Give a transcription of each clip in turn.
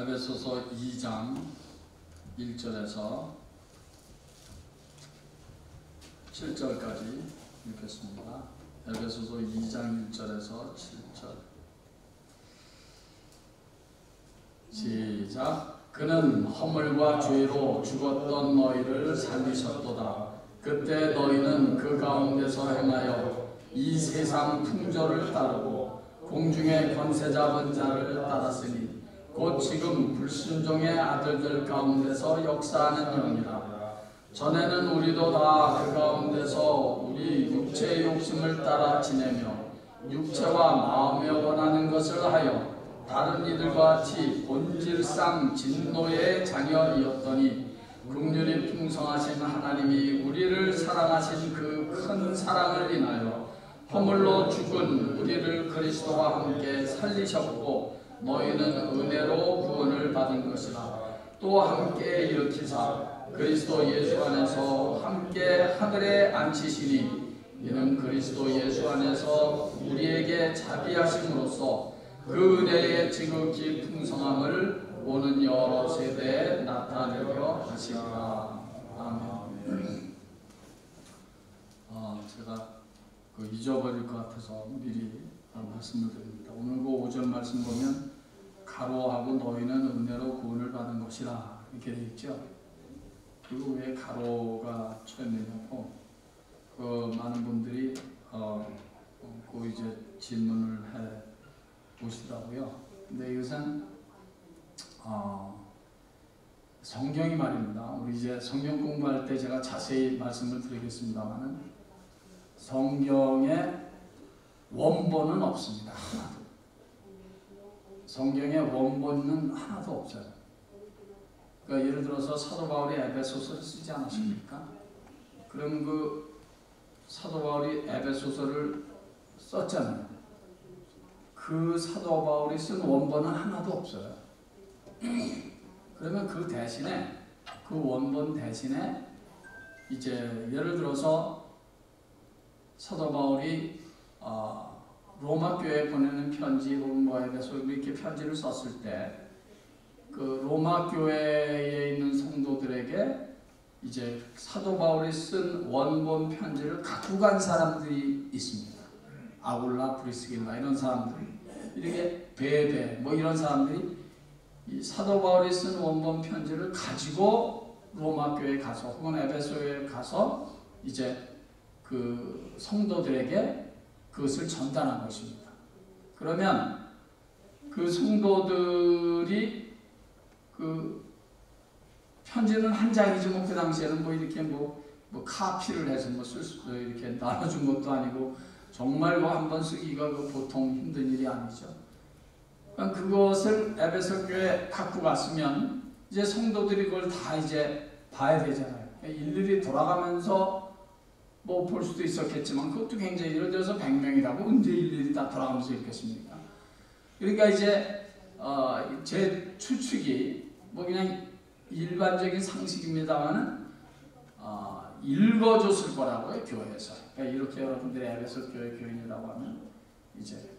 에베소서 2장 1절에서 7절까지 읽겠습니다. 에베소서 2장 1절에서 7절. 시작. 그는 허물과 죄로 죽었던 너희를 살리셨도다. 그때 너희는 그 가운데서 행하여 이 세상 풍조를 따르고 공중의 권세 잡은 자를 따랐으니 곧 지금 불순종의 아들들 가운데서 역사하는 영이라. 전에는 우리도 다 그 가운데서 우리 육체의 욕심을 따라 지내며 육체와 마음에 원하는 것을 하여 다른 이들과 같이 본질상 진노의 자녀이었더니 긍휼이 풍성하신 하나님이 우리를 사랑하신 그 큰 사랑을 인하여 허물로 죽은 우리를 그리스도와 함께 살리셨고 너희는 은혜로 구원을 받은 것이라. 또 함께 일으키사 그리스도 예수 안에서 함께 하늘에 앉히시니 이는 그리스도 예수 안에서 우리에게 자비하심으로써 그 은혜의 지극히 풍성함을 오는 여러 세대에 나타내려 하시리라. 아멘. 제가 잊어버릴 것 같아서 미리 말씀을 드립니다. 오늘 그 5절 말씀 보면 가로하고 너희는 은혜로 구원을 받은 것이라 이렇게 되어 있죠. 그리고 왜 가로가 처했느냐고 많은 분들이 그 이제 질문을 해 보시더라고요. 근데 이것은 성경이 말입니다. 우리 이제 성경 공부할 때 제가 자세히 말씀을 드리겠습니다만은 성경에 원본은 없습니다. 하나도. 성경에 원본은 하나도 없어요. 그러니까 예를 들어서 사도 바울이 에베소서를 쓰지 않았습니까? 그럼 그 사도 바울이 에베소서를 썼잖아요. 그 사도 바울이 쓴 원본은 하나도 없어요. 그러면 그 대신에 그 원본 대신에 이제 예를 들어서 사도 바울이 로마 교회에 보내는 편지, 로마에서 이렇게 편지를 썼을 때 그 로마 교회에 있는 성도들에게 이제 사도 바울이 쓴 원본 편지를 갖고 간 사람들이 있습니다. 아굴라, 브리스길라 이런 사람들이 이렇게 베베 뭐 이런 사람들이 이 사도 바울이 쓴 원본 편지를 가지고 로마 교회에 가서 혹은 에베소에 가서 이제 그 성도들에게 그것을 전달한 것입니다. 그러면 그 성도들이 그 편지는 한 장이지 뭐 그 당시에는 뭐 이렇게 뭐 카피를 해서 뭐 쓸 수 이렇게 나눠준 것도 아니고 정말 뭐 한 번 쓰기가 그 보통 힘든 일이 아니죠. 그것을 에베소 교회에 갖고 갔으면 이제 성도들이 그걸 다 이제 봐야 되잖아요. 일일이 돌아가면서 뭐 볼 수도 있었겠지만 그것도 굉장히 예를 들어서 100명이라고 언제 일일이 다 돌아가면서 읽겠습니까? 그러니까 이제 제 추측이 뭐 그냥 일반적인 상식입니다만은 읽어줬을 거라고요, 교회에서. 그러니까 이렇게 여러분들이 에베소 교회 교인이라고 하면 이제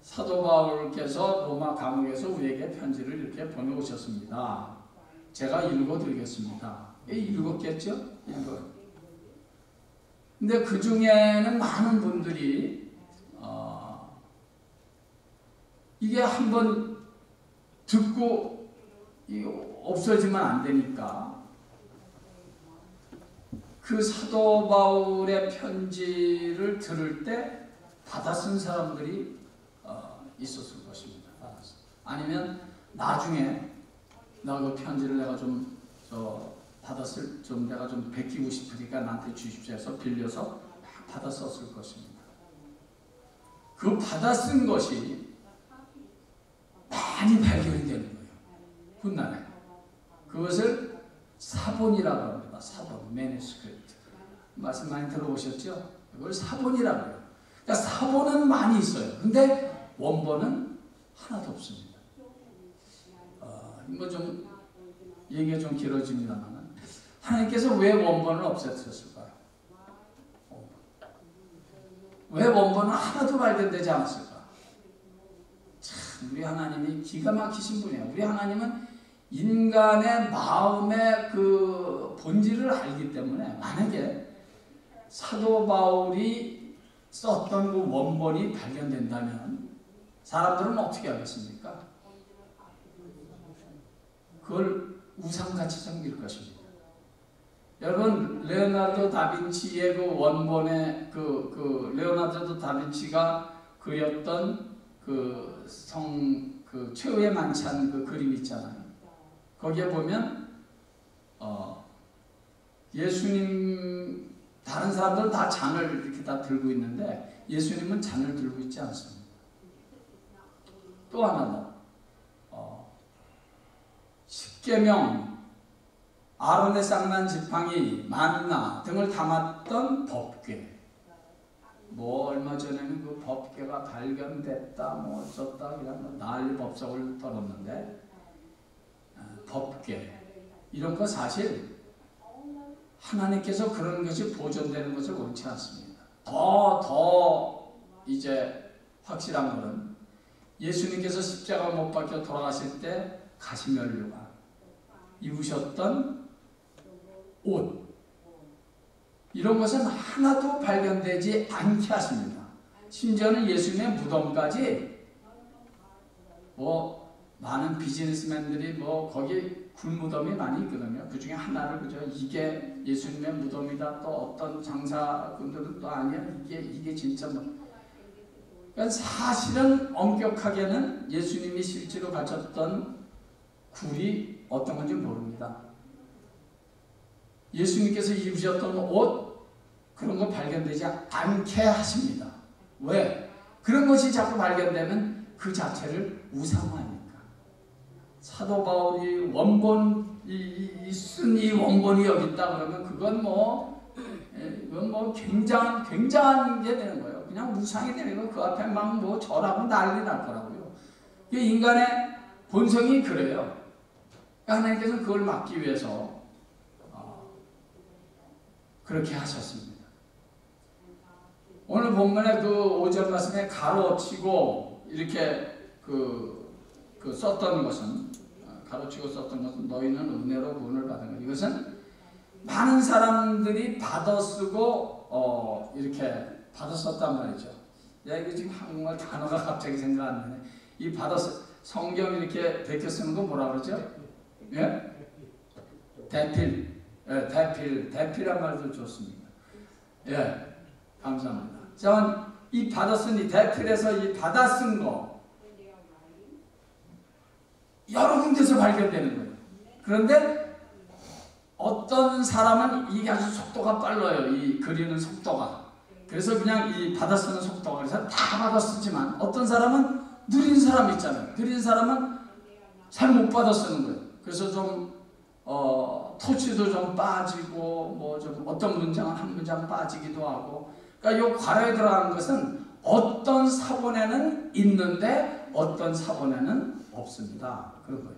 사도 바울께서 로마 감옥에서 우리에게 편지를 이렇게 보내오셨습니다. 제가 읽어드리겠습니다. 읽었겠죠? 근데 그 중에는 많은 분들이 이게 한번 듣고 없어지면 안 되니까 그 사도 바울의 편지를 들을 때 받아 쓴 사람들이 있었을 것입니다. 아니면 나중에 나 그 편지를 내가 좀 받았을 좀 내가 좀 베끼고 싶으니까 나한테 주십시오 해서 빌려서 받아 썼을 것입니다. 그 받아 쓴 것이 많이 발견이 되는 거예요. 훗날에 그것을 사본이라고 합니다. 사본, 매니스크립트. 말씀 많이 들어보셨죠? 그걸 사본이라고 해요. 그러니까 사본은 많이 있어요. 근데 원본은 하나도 없습니다. 이거 좀 얘기가 좀 길어집니다만 하나님께서 왜 원본을 없애셨을까요? 왜 원본은 하나도 발견되지 않았을까? 참 참 우리 하나님이 기가 막히신 분이에요. 우리 하나님은 인간의 마음의 그 본질을 알기 때문에 만약에 사도 바울이 썼던 그 원본이 발견된다면 사람들은 어떻게 하겠습니까? 그걸 우상같이 섬길 것입니다. 여러분, 레오나르도 다빈치의 그 원본의 레오나르도 다빈치가 그렸던 그 최후의 만찬 그 그림 있잖아요. 거기에 보면 예수님, 다른 사람들은 다 잔을 이렇게 다 들고 있는데 예수님은 잔을 들고 있지 않습니다. 또 하나 더. 십계명, 아론의 쌍난 지팡이, 만나 등을 담았던 법궤. 뭐 얼마 전에는 그 법궤가 발견됐다, 뭐 어쩌다 그냥 난리 법석을 떨었는데 법궤 이런 거 사실 하나님께서 그런 것이 보존되는 것을 원치 않습니다. 더 이제 확실한 것은 예수님께서 십자가 못 박혀 돌아가실 때 가시면류관 입으셨던 옷 이런 것은 하나도 발견되지 않게 하십니다. 심지어는 예수님의 무덤까지 뭐 많은 비즈니스맨들이 뭐 거기 굴무덤이 많이 있거든요. 그 중에 하나를 그죠? 이게 예수님의 무덤이다. 또 어떤 장사꾼들은 또 아니야. 이게 진짜 뭐. 그러니까 사실은 엄격하게는 예수님이 실제로 가졌던 굴이 어떤 건지 모릅니다. 예수님께서 입으셨던 옷 그런 거 발견되지 않게 하십니다. 왜? 그런 것이 자꾸 발견되면 그 자체를 우상화하니까. 사도 바울이 원본 쓴 이 원본이 여기 있다 그러면 그건 뭐 굉장한 게 되는 거예요. 그냥 우상이 되는 거. 그 앞에 막 뭐 절하고 난리 날 거라고요. 인간의 본성이 그래요. 하나님께서 그걸 막기 위해서 그렇게 하셨습니다. 오늘 본문에 그 5절 말씀에 가로치고 이렇게 썼던 것은 가로치고 썼던 것은 너희는 은혜로 구원을 받은 것. 이것은 많은 사람들이 받아쓰고 이렇게 받았었단 말이죠. 이거 지금 한국말 단어가 갑자기 생각 안 나네. 이 성경 이렇게 베껴 쓰는 거 뭐라 그러죠? 예? 대필. 예, 대필한 말도 좋습니다. 예, 감사합니다. 자, 이 받아쓴 이 대필에서 이 받아쓴 거 여러 군데서 발견되는 거예요. 그런데 어떤 사람은 이게 아주 속도가 빨라요. 이 그리는 속도가. 그래서 그냥 이 받아쓰는 속도가 그래서 다 받아쓰지만 어떤 사람은 느린 사람 있잖아요. 느린 사람은 잘 못 받아쓰는 거예요. 그래서 좀 토치도 좀 빠지고 뭐 좀 어떤 문장은 한 문장 빠지기도 하고. 그러니까 이 괄호에 들어가는 것은 어떤 사본에는 있는데 어떤 사본에는 없습니다. 그런 거예요.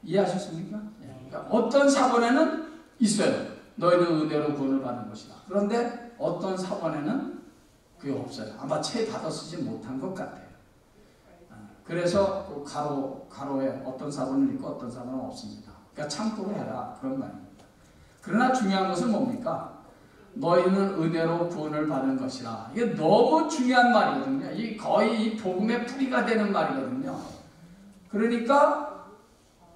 이해하셨습니까? 그러니까 어떤 사본에는 있어요. 너희는 은혜로 구원을 받는 것이다. 그런데 어떤 사본에는 그게 없어요. 아마 채 받아쓰지 못한 것 같아요. 그래서 그 가로에 어떤 사본은 있고 어떤 사본은 없습니다. 그러니까 참고로 해라. 그런 말입니다. 그러나 중요한 것은 뭡니까? 너희는 은혜로 구원을 받은 것이라. 이게 너무 중요한 말이거든요. 거의 이 복음의 뿌리가 되는 말이거든요. 그러니까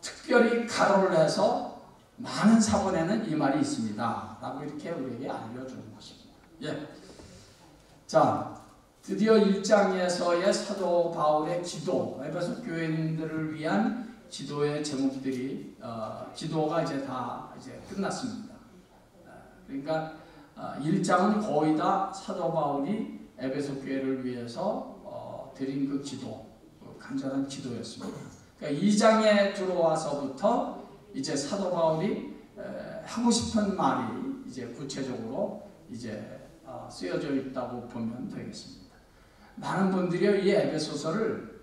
특별히 가로를 해서 많은 사본에는 이 말이 있습니다. 라고 이렇게 우리에게 알려주는 것입니다. 예. 자, 드디어 1장에서의 사도 바울의 기도, 에베소 교회인들을 위한 기도의 제목들이 기도가 이제 다 끝났습니다. 그러니까 1장은 거의 다 사도 바울이 에베소 교회를 위해서 드린 그 기도, 간절한 기도였습니다. 그러니까 2장에 들어와서부터 이제 사도 바울이 하고 싶은 말이 이제 구체적으로 이제 쓰여져 있다고 보면 되겠습니다. 많은 분들이 이 에베소서를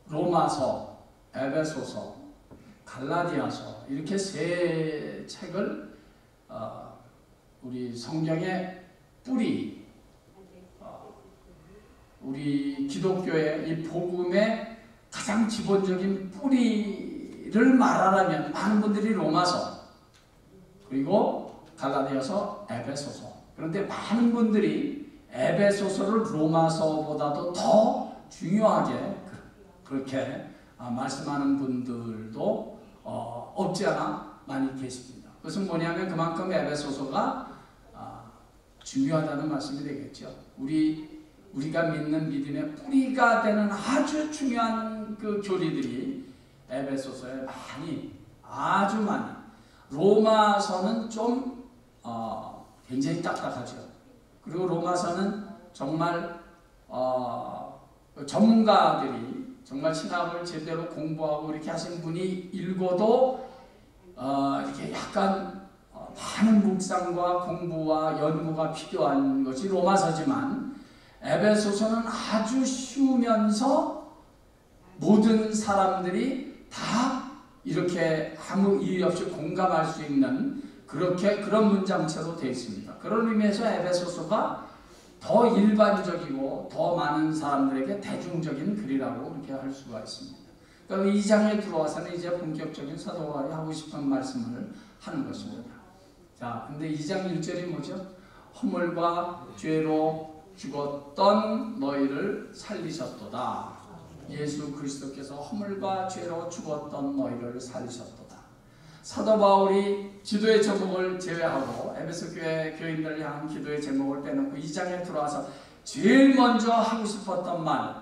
로마서, 에베소서, 갈라디아서 이렇게 세 책을 우리 성경의 뿌리 우리 기독교의 이 복음의 가장 기본적인 뿌리를 말하라면 많은 분들이 로마서, 그리고 갈라디아서, 에베소서. 그런데 많은 분들이 에베소서를 로마서보다도 더 중요하게 그렇게 말씀하는 분들도 없지 않아 많이 계십니다. 그것은 뭐냐면 그만큼 에베소서가 중요하다는 말씀이 되겠죠. 우리가 믿는 믿음의 뿌리가 되는 아주 중요한 그 교리들이 에베소서에 아주 많이. 로마서는 좀 굉장히 딱딱하죠. 그리고 로마서는 정말 전문가들이 정말 신학을 제대로 공부하고 이렇게 하신 분이 읽어도 이렇게 약간 많은 묵상과 공부와 연구가 필요한 것이 로마서지만, 에베소서는 아주 쉬우면서 모든 사람들이 다 이렇게 아무 이의 없이 공감할 수 있는 그런 문장체로 되어 있습니다. 그런 의미에서 에베소서가 더 일반적이고 더 많은 사람들에게 대중적인 글이라고 그렇게 할 수가 있습니다. 그러니까 2장에 들어와서는 이제 본격적인 사도 바울이 하고 싶은 말씀을 하는 것입니다. 자, 근데 2장 1절이 뭐죠? 허물과 죄로 죽었던 너희를 살리셨도다. 예수 그리스도께서 허물과 죄로 죽었던 너희를 살리셨도다. 사도 바울이 기도의 제목을 제외하고 에베소 교회 교인들을 향한 기도의 제목을 빼놓고 2장에 들어와서 제일 먼저 하고 싶었던 말,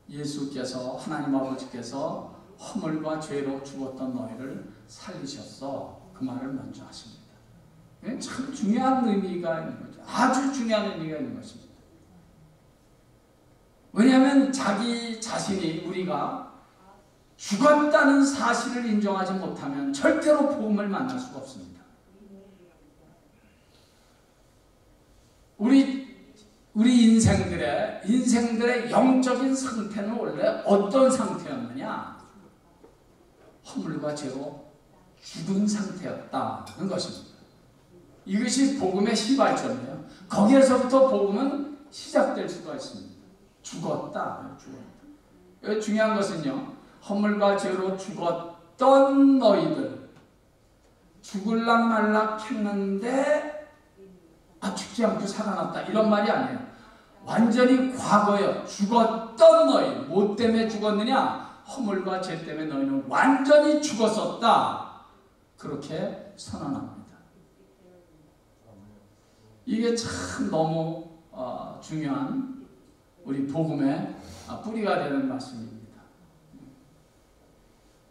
예수께서, 하나님 아버지께서 허물과 죄로 죽었던 너희를 살리셨어. 그 말을 먼저 하십니다. 참 중요한 의미가 있는 거죠. 아주 중요한 의미가 있는 것입니다. 왜냐하면 자기 자신이, 우리가 죽었다는 사실을 인정하지 못하면 절대로 복음을 만날 수가 없습니다. 우리 인생들의 영적인 상태는 원래 어떤 상태였느냐? 허물과 죄로 죽은 상태였다는 것입니다. 이것이 복음의 시발점이에요. 거기에서부터 복음은 시작될 수가 있습니다. 죽었다. 중요한 것은요, 허물과 죄로 죽었던 너희들, 죽을락 말락 했는데 죽지 않고 살아났다, 이런 말이 아니에요. 완전히 과거예요. 죽었던 너희. 뭐 때문에 죽었느냐? 허물과 죄 때문에 너희는 완전히 죽었었다. 그렇게 선언합니다. 이게 참 너무 중요한 우리 복음의 뿌리가 되는 말씀입니다.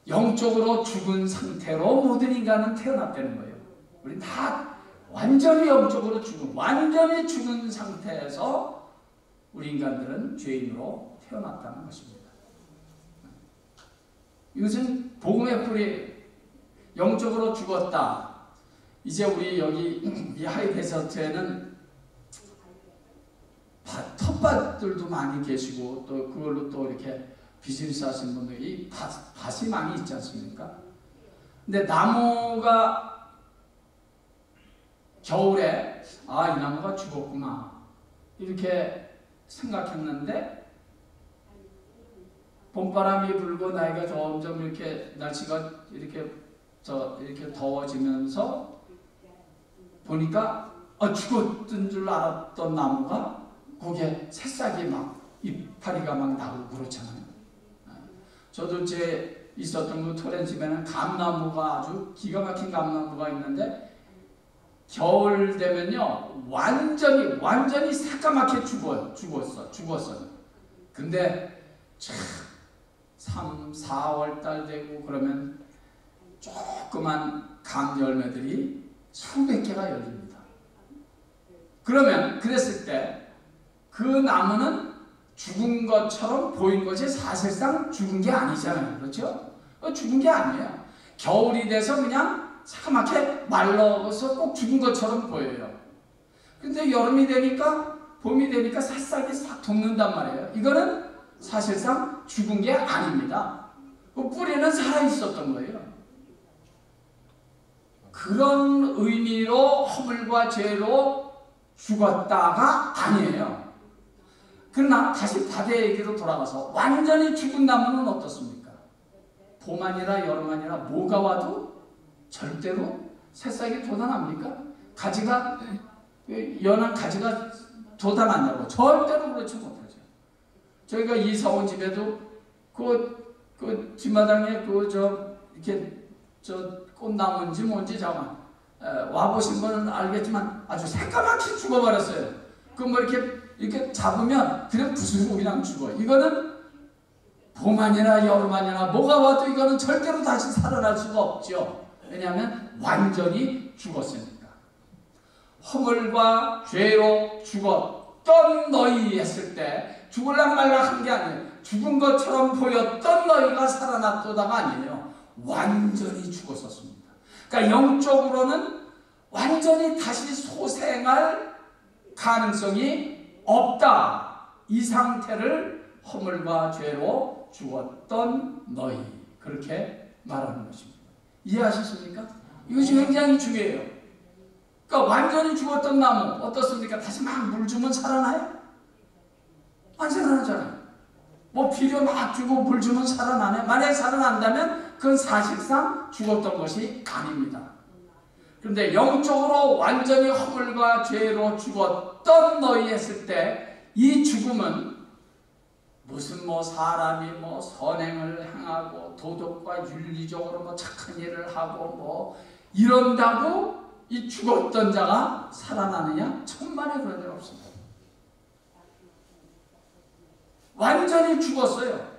영적으로 죽은 상태로 모든 인간은 태어났다는 거예요. 우리 다 완전히 영적으로 완전히 죽은 상태에서 우리 인간들은 죄인으로 태어났다는 것입니다. 이것은 복음의 뿌리, 영적으로 죽었다. 이제 우리 여기 이 하이 데서트에는 텃밭들도 많이 계시고, 또 그걸로 또 이렇게 비즈니스 하시는 분들이 밭이 많이 있지 않습니까? 근데 나무가 겨울에 이 나무가 죽었구나 이렇게 생각했는데, 봄바람이 불고 나이가 점점 이렇게 날씨가 이렇게 더워지면서 보니까 죽었던 줄 알았던 나무가 거기에 새싹이 막 이파리가 막 나고 그렇잖아요. 저도 제 있었던 그 토렌집에는 감나무가, 아주 기가 막힌 감나무가 있는데 겨울 되면요 완전히 새까맣게 죽었어요. 근데 참 3, 4월 달 되고 그러면 조그만 감 열매들이 수백 개가 열립니다. 그랬을 때 그 나무는 죽은 것처럼 보인 것이 사실상 죽은 게 아니잖아요. 그렇죠? 죽은 게 아니에요. 겨울이 돼서 그냥 새까맣게 말라서 꼭 죽은 것처럼 보여요. 근데 여름이 되니까, 봄이 되니까 새싹이 싹 돋는단 말이에요. 이거는 사실상 죽은 게 아닙니다. 그 뿌리는 살아있었던 거예요. 그런 의미로 허물과 죄로 죽었다가 아니에요. 그러나 다시 바다의 얘기로 돌아가서 완전히 죽은 나무는 어떻습니까? 봄 아니라 여름 아니라 뭐가 와도 절대로 새싹이 돋아납니까? 가지가 연한 가지가 돋아난다고 절대로 그렇지 못하죠. 저희가 이사 온 집에도 그 뒷마당에 이렇게 꽃나무인지 뭔지 잠깐 와보신 분은 알겠지만 아주 새까맣게 죽어버렸어요. 그 뭐 이렇게 잡으면 그냥 부수고 그냥 죽어. 이거는 봄 아니나 여름 아니나 뭐가 와도 이거는 절대로 다시 살아날 수가 없죠. 왜냐하면 완전히 죽었으니까. 허물과 죄로 죽었던 너희 했을 때 죽을랑 말랑 한 게 아니에요. 죽은 것처럼 보였던 너희가 살아났도다가 아니에요. 완전히 죽었었습니다. 그러니까 영적으로는 완전히 다시 소생할 가능성이 없다. 이 상태를 허물과 죄로 죽었던 너희, 그렇게 말하는 것입니다. 이해하셨습니까? 이것이 굉장히 중요해요. 그러니까 완전히 죽었던 나무 어떻습니까? 다시 막 물 주면 살아나요? 안 살아나잖아요. 뭐 비료 막 주고 물 주면 살아나네. 만약에 살아난다면 그건 사실상 죽었던 것이 아닙니다. 그런데 영적으로 완전히 허물과 죄로 죽었던 너희 했을 때 이 죽음은 무슨 뭐 사람이 뭐 선행을 행하고 도덕과 윤리적으로 뭐 착한 일을 하고 뭐 이런다고 이 죽었던 자가 살아나느냐? 천만에 그런 일 없습니다. 완전히 죽었어요.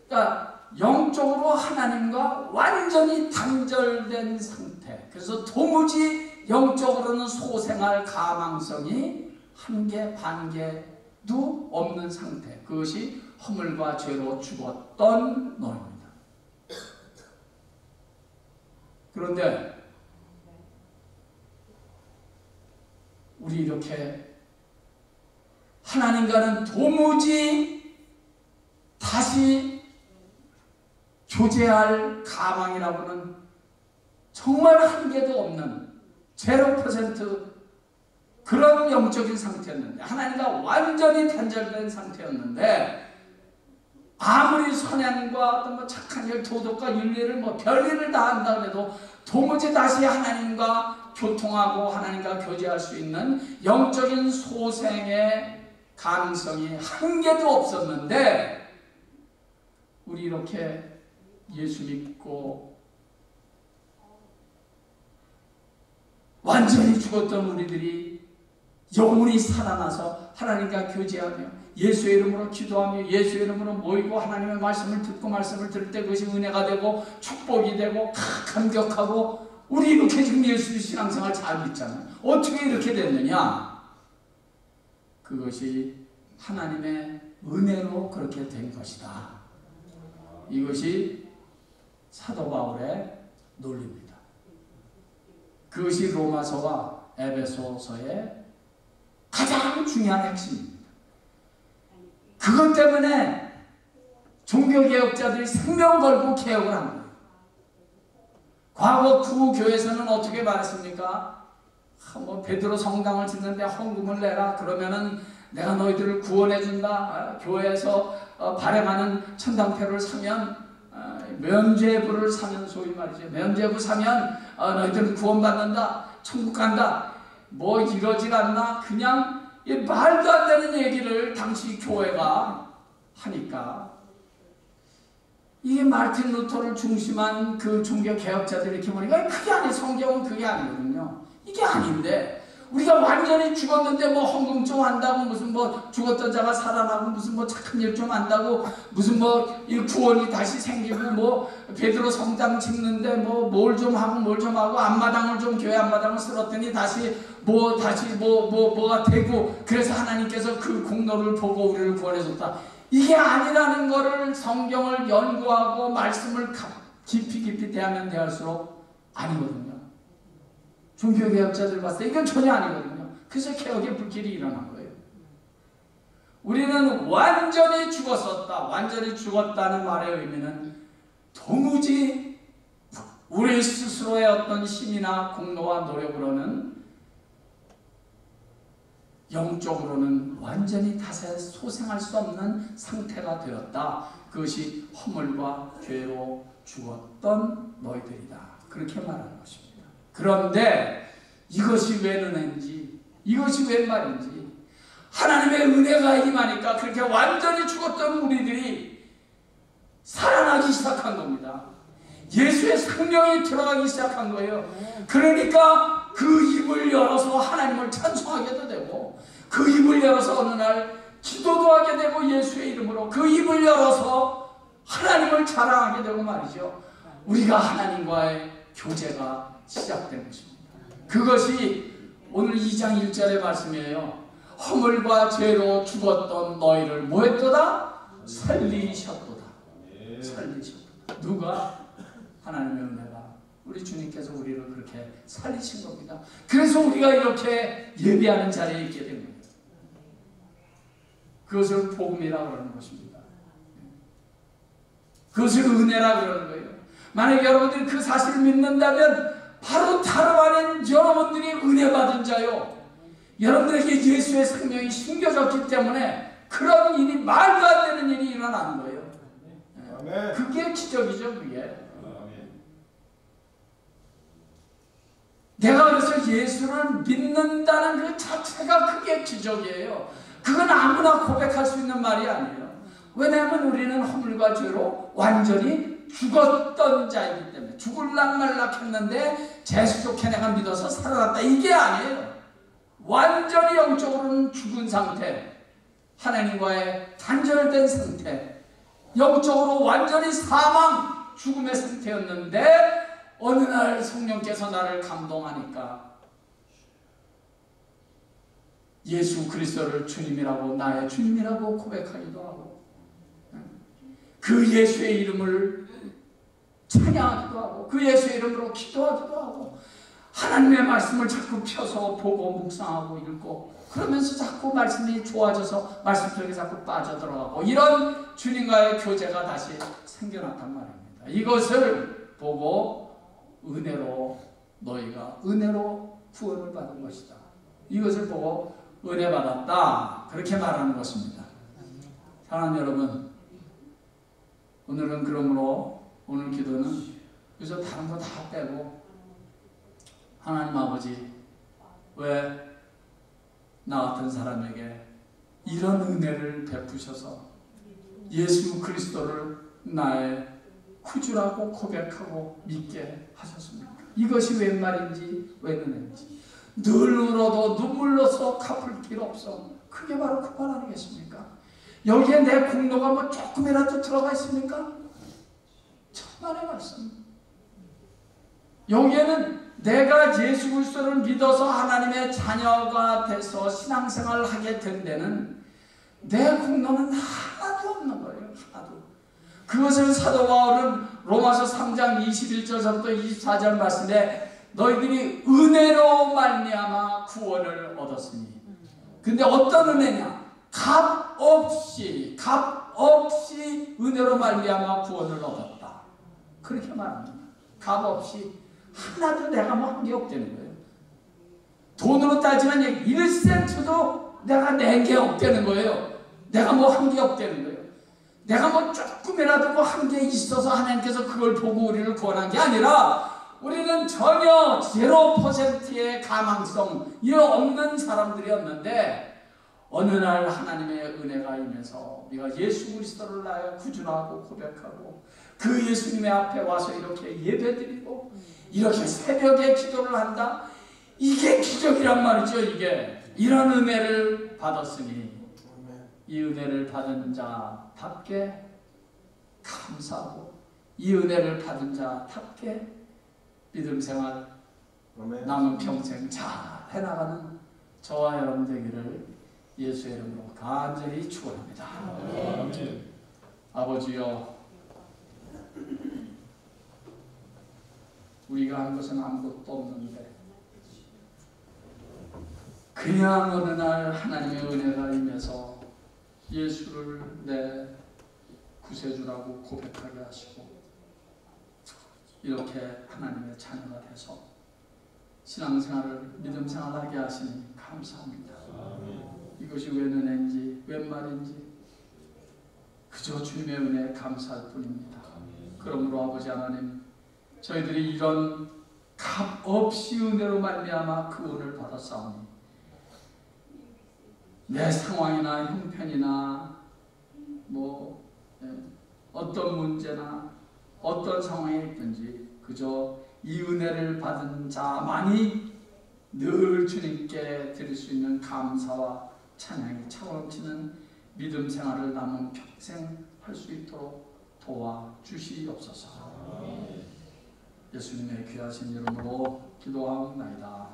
그러니까 영적으로 하나님과 완전히 단절된 상태. 그래서 도무지 영적으로는 소생할 가망성이 한 개, 반 개도 없는 상태. 그것이 허물과 죄로 죽었던 너입니다. 그런데 우리 이렇게 하나님과는 도무지 다시 교제할 가망이라고는 정말 한 개도 없는 0% 그런 영적인 상태였는데, 하나님과 완전히 단절된 상태였는데, 아무리 선행과 어떤 뭐 착한 일, 도덕과 윤리를 뭐 별일을 다 한다 해도 도무지 다시 하나님과 교통하고 하나님과 교제할 수 있는 영적인 소생의 가능성이 한 개도 없었는데, 우리 이렇게 예수 믿고 완전히 죽었던 우리들이 영혼이 살아나서 하나님과 교제하며 예수의 이름으로 기도하며 예수의 이름으로 모이고 하나님의 말씀을 듣고 말씀을 들을 때 그것이 은혜가 되고 축복이 되고 감격하고, 우리 이렇게 지금 예수 신앙생활 잘 믿잖아요. 어떻게 이렇게 됐느냐? 그것이 하나님의 은혜로 그렇게 된 것이다. 이것이 사도 바울의 논리입니다. 그것이 로마서와 에베소서의 가장 중요한 핵심입니다. 그것 때문에 종교개혁자들이 생명 걸고 개혁을 한 거예요. 과거 구교에서는 어떻게 말했습니까? 뭐 베드로 성당을 짓는데 헌금을 내라. 그러면은 내가 너희들을 구원해 준다. 교회에서 발행하는 천당표를 사면, 면죄부를 사면, 소위 말이죠. 면죄부 사면 너희들은 구원받는다. 천국 간다. 뭐 이러질 않나? 그냥 말도 안 되는 얘기를 당시 교회가 하니까, 이게 마르틴 루터를 중심한 그 종교 개혁자들이 이렇게 보니까 그게 아니에요. 성경은 그게 아니거든요. 이게 아닌데, 우리가 완전히 죽었는데 뭐 헌금 좀 한다고, 무슨 뭐 죽었던 자가 살아나고, 무슨 뭐 착한 일 좀 한다고, 무슨 뭐 이 구원이 다시 생기고, 뭐 베드로 성당 짓는데 뭐 뭘 좀 하고 뭘 좀 하고, 앞마당을 좀 교회 앞마당을 쓸었더니 뭐가 되고, 그래서 하나님께서 그 공로를 보고 우리를 구원해줬다. 이게 아니라는 거를 성경을 연구하고 말씀을 깊이 대하면 대할수록 아니거든요. 종교개혁자들 봤을 때 이건 전혀 아니거든요. 그래서 개혁의 불길이 일어난 거예요. 우리는 완전히 죽었었다. 완전히 죽었다는 말의 의미는 도무지 우리 스스로의 어떤 힘이나 공로와 노력으로는 영적으로는 완전히 다시 소생할 수 없는 상태가 되었다. 그것이 허물과 죄로 죽었던 너희들이다. 그렇게 말하는 것입니다. 그런데 이것이 왜 은혜인지, 이것이 왜 말인지, 하나님의 은혜가 임하니까 그렇게 완전히 죽었던 우리들이 살아나기 시작한 겁니다. 예수의 생명이 들어가기 시작한 거예요. 그러니까 그 입을 열어서 하나님을 찬송하게도 되고, 그 입을 열어서 어느 날 기도도 하게 되고, 예수의 이름으로 그 입을 열어서 하나님을 자랑하게 되고 말이죠. 우리가 하나님과의 교제가 시작된 것입니다. 그것이 오늘 2장 1절의 말씀이에요. 허물과 죄로 죽었던 너희를 뭐했도다? 살리셨도다. 살리셨도다. 누가? 하나님의 은혜가, 우리 주님께서 우리를 그렇게 살리신 겁니다. 그래서 우리가 이렇게 예배하는 자리에 있게 된 겁니다. 그것을 복음이라고 그러는 것입니다. 그것을 은혜라고 그러는 거예요. 만약에 여러분들이 그 사실을 믿는다면 바로 다름 아닌 여러분들이 은혜 받은 자요, 여러분들에게 예수의 생명이 심겨졌기 때문에 그런 일이, 말도 안 되는 일이 일어나는 거예요. 아멘. 그게 기적이죠. 그게. 아멘. 내가 그래서 예수를 믿는다는 그 자체가 그게 기적이에요. 그건 아무나 고백할 수 있는 말이 아니에요. 왜냐하면 우리는 허물과 죄로 완전히 죽었던 자이기 때문에, 죽을락 말락 했는데 재수 좋게 내가 믿어서 살아났다, 이게 아니에요. 완전히 영적으로는 죽은 상태, 하나님과의 단절된 상태, 영적으로 완전히 사망, 죽음의 상태였는데 어느 날 성령께서 나를 감동하니까 예수 그리스도를 주님이라고, 나의 주님이라고 고백하기도 하고, 그 예수의 이름을 찬양하기도 하고, 그 예수의 이름으로 기도하기도 하고, 하나님의 말씀을 자꾸 펴서 보고 묵상하고 읽고, 그러면서 자꾸 말씀이 좋아져서 말씀 속에 자꾸 빠져들어가고, 이런 주님과의 교제가 다시 생겨났단 말입니다. 이것을 보고 은혜로, 너희가 은혜로 구원을 받은 것이다, 이것을 보고 은혜 받았다, 그렇게 말하는 것입니다. 사랑하는 여러분, 오늘은 그러므로 오늘 기도는 그래서 다른 거 다 빼고, 하나님 아버지, 왜 나 같은 사람에게 이런 은혜를 베푸셔서 예수 그리스도를 나의 구주라고 고백하고 믿게 하셨습니까? 이것이 웬 말인지, 웬 은혜인지. 늘 울어도 눈물로서 갚을 길 없어. 그게 바로 그 말 아니겠습니까? 여기에 내 공로가 뭐 조금이라도 들어가 있습니까? 천만의 말씀. 여기에는 내가 예수 그리스도를 믿어서 하나님의 자녀가 돼서 신앙생활을 하게 된 데는 내 공로는 하나도 없는 거예요. 하나도. 그것을 사도 바울은 로마서 3장 21절부터 24절 말씀에 너희들이 은혜로 말미암아 구원을 얻었으니. 근데 어떤 은혜냐? 값 없이 은혜로 말미암아 구원을 얻었다, 그렇게 말합니다. 값 없이. 하나도 내가 뭐 한 게 없다는 거예요. 돈으로 따지면 1센트도 내가 낸 게 없다는 거예요. 내가 뭐 한 게 없다는 거예요. 내가 뭐 조금이라도 뭐 한 게 있어서 하나님께서 그걸 보고 우리를 구원한 게 아니라, 우리는 전혀 0%의 가망성이 없는 사람들이었는데, 어느 날 하나님의 은혜가 임해서 우리가 예수 그리스도를 나의 구주라고 고백하고, 그 예수님의 앞에 와서 이렇게 예배드리고 이렇게 새벽에 기도를 한다. 이게 기적이란 말이죠. 이게 이런 은혜를 받았으니 이 은혜를 받은 자답게 감사하고, 이 은혜를 받은 자답게 믿음 생활 남은 평생 잘 해나가는 저와 여러분 되기를 예수의 이름으로 간절히 축원합니다. 아버지여, 우리가 한 것은 아무것도 없는데 그냥 어느 날 하나님의 은혜가 임해서 예수를 내 구세주라고 고백하게 하시고, 이렇게 하나님의 자녀가 돼서 신앙생활을 믿음 생활을 하게 하시니 감사합니다. 이것이 웬 은혜인지 웬 말인지 그저 주님의 은혜에 감사할 뿐입니다. 그러므로 아버지 하나님, 저희들이 이런 값없이 은혜로 말미암아 그 은혜를 받았사오니 내 상황이나 형편이나 어떤 문제나 어떤 상황에 있든지 그저 이 은혜를 받은 자만이 늘 주님께 드릴 수 있는 감사와 찬양이 차넘치는 믿음 생활을 남은 평생 할 수 있도록 도와주시옵소서. 예수님의 귀하신 이름으로 기도하옵나이다.